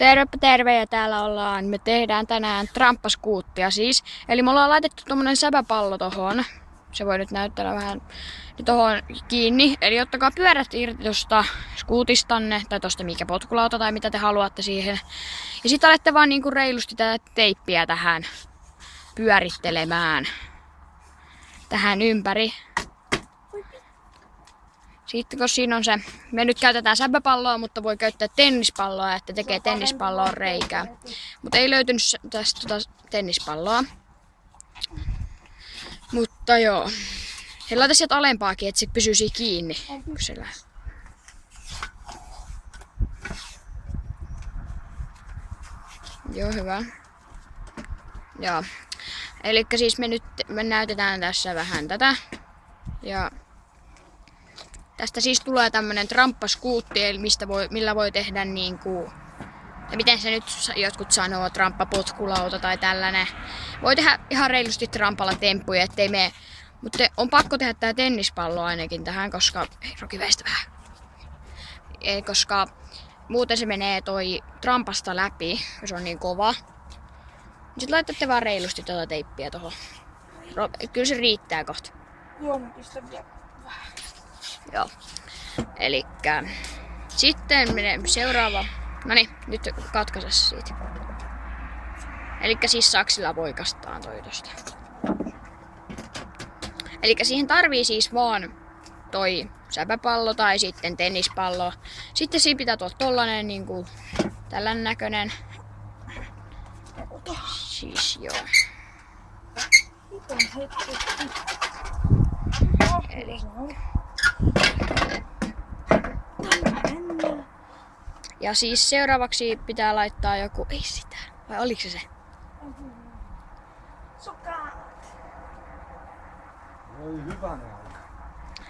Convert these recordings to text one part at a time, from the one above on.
Tervepä terve ja täällä ollaan. Me tehdään tänään tramppaskuuttia siis. Eli me ollaan laitettu tommonen säpäpallo tohon. Se voi nyt näyttää vähän tohon kiinni. Eli ottakaa pyörät irti tosta skuutistanne tai tosta mikä potkulauta tai mitä te haluatte siihen. Ja sit alette vaan niinku reilusti tätä teippiä tähän pyörittelemään. Tähän ympäri. Sitten kun siinä on se, me nyt käytetään säpäpalloa, mutta voi käyttää tennispalloa, että tekee tennispalloon reikää. Mutta ei löytynyt tästä tennispalloa. Mutta joo. He laita sieltä alempaakin, että se pysyy siinä kiinni. Joo, hyvä. Joo. Elikkä siis me näytetään tässä vähän tätä. Ja tästä siis tulee tämmönen tramppaskuutti, eli millä voi tehdä niinku, ja miten se nyt jotkut sanoo, tramppapotkulauta tai tällainen. Voi tehdä ihan reilusti trampalla temppuja, ettei mene. Mutta on pakko tehdä tää tennispallo ainakin tähän, koska, ei Roki väistä vähän. Koska muuten se menee toi trampasta läpi, jos se on niin kova. Sitten laitatte vaan reilusti tuota teippiä tohon. Kyllä se riittää kohta. Joo, mä pistän vielä vähän. Joo. Elikkä sitten menee seuraava. Noniin, nyt katkaise siitä. Elikkä siis saksilla voikastaan toi tosta. Elikkä siihen tarvii siis vaan toi säpäpallo tai sitten tennispallo. Sitten siinä pitää tulla tollanen niinku tällainen näköinen. Siis joo. Eli ja siis seuraavaksi pitää laittaa joku, ei sitä, vai oliko se? Sukat! Oi hyvänen aika.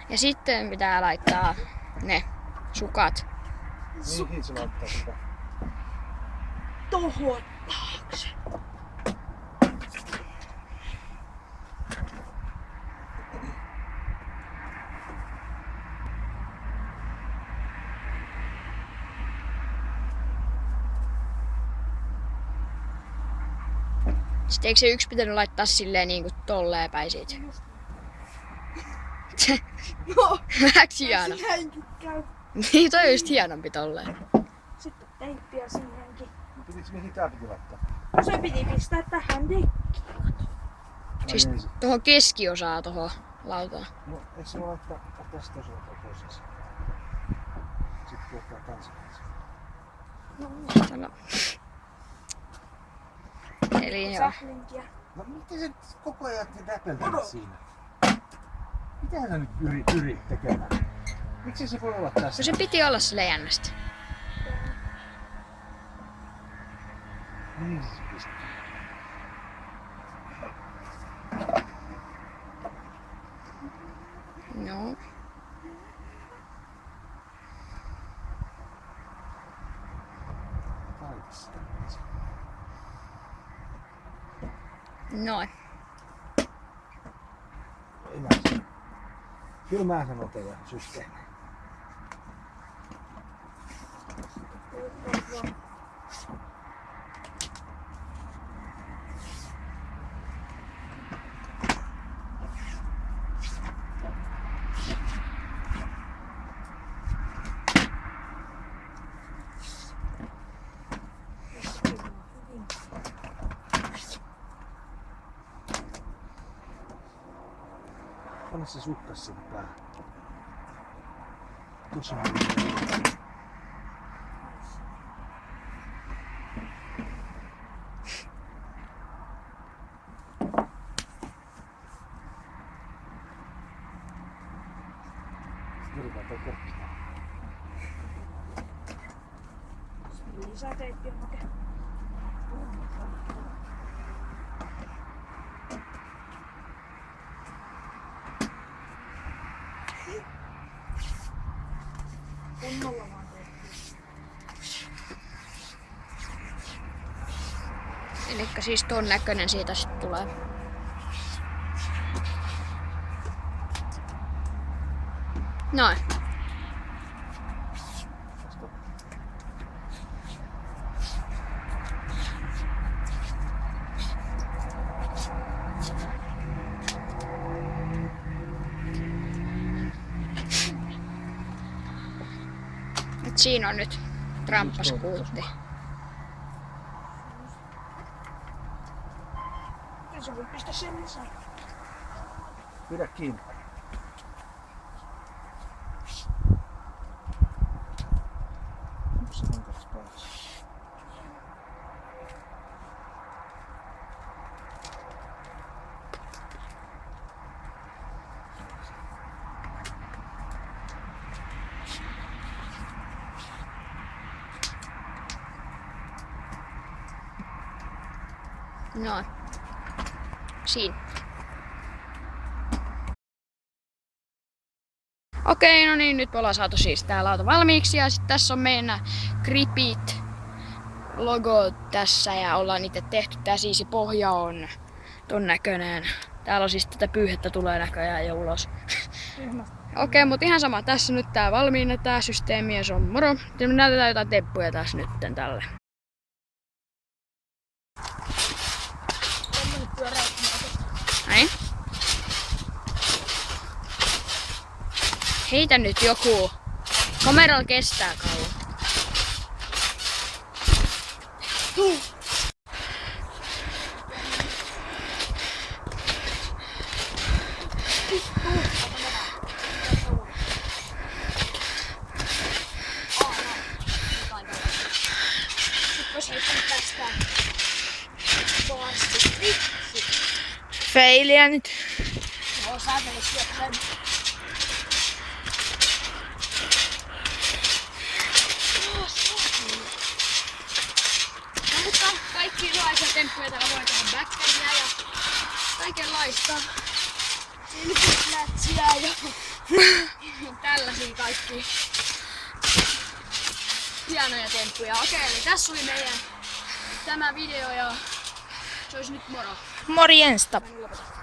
Ja sitten pitää laittaa ne sukat. Mihin se laittaa sitä? Tohon taakse. Sitten eikö se yksi pitänyt laittaa silleen niinku tolleen päin siitä? No, Vähäksi hieno. näinkin käy. Niin toi on just hienompi tolleen. Sitten teippiä siihenkin. Mihin tää piti laittaa? No se piti pistää tähän dekkiin. Siis tohon keskiosaan tohon lautaan. No, eikö se voi laittaa tästä osalta toisessa? Sitten tuottaa kansalaiset. Tällä. Eli joo. Sählinkiä. No miten se koko ajan näpeltät siinä? Mitä sä nyt pyrit tekemään? Miksi se voi olla tässä? No se piti olla silleen jännästi. Niin se pistää. Joo. Taitissa. Noin. Kyllä mä sanon teidän systeemi. Anna se sukkas sinne päähän. Tuossa on. Yritän toi kokki. Lisää teippiä hakee. Kunnolla vaan teippiä. Elikkä siis ton näköinen siitä sitten tulee. Noin. siinä on nyt tramppaskuutti. Kyllä se voi pistää sen lisää. Pidä kiinni. Onko se hankalas päässä? No. Siinä. Okei, no niin, nyt me ollaan saatu siis tää lauta valmiiksi ja sitten tässä on meidän Gripit logo tässä ja ollaan itse tehty. Tää siisi pohja on ton näköinen. Täällä on siis tätä pyyhettä tulee näköjään jo ulos. Okei, mutta ihan sama. Tässä nyt tää valmiina tää systeemi ja se on moro. Ja me näytetään jotain temppuja tässä nytten tälle. Näin. Heitä nyt joku. Kameralla kestää kauan. Feiliä nyt. Joo, sä menet sieltä sen. No, mutta kaikkilaisia temppuja täällä voi tehdä backhändiä ja kaikenlaista. Silpuslätsiä ja Tällaisia kaikki hienoja temppuja. Okei, eli tässä oli meidän tämä video ja se olisi nyt moro. morjensta. Mä en lopeta.